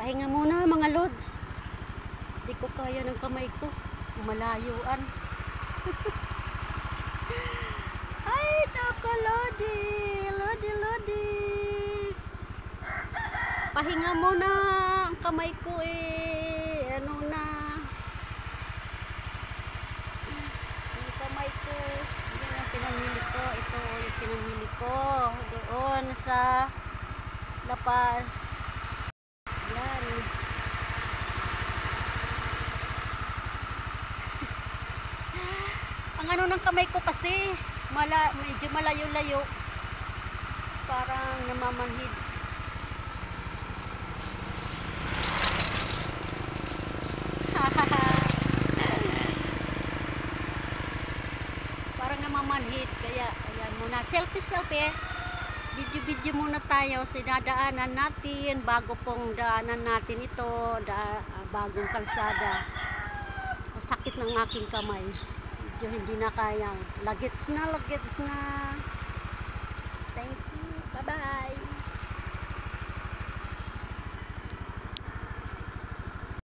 Pahinga muna mga lods. Hindi ko kaya ng kamay ko. Malayuan. Ay, nako Lodi. Lodi. Pahinga muna ang kamay ko eh. Ano na. Ang kamay ko. Yan ang pinamili ko. Ito yung pinamili ko. Doon sa Lapas. Yan. Ang ano ng kamay ko kasi medyo malayo-layo. Parang namamanhid. Parang namamanhid. Kaya ayan muna. Selfie. Video muna tayo sa dadaanan natin. Bago pong daanan natin ito. Bagong kalsada. Sakit ng aking kamay. Medyo hindi na kaya. Lagits na. Thank you. Bye-bye.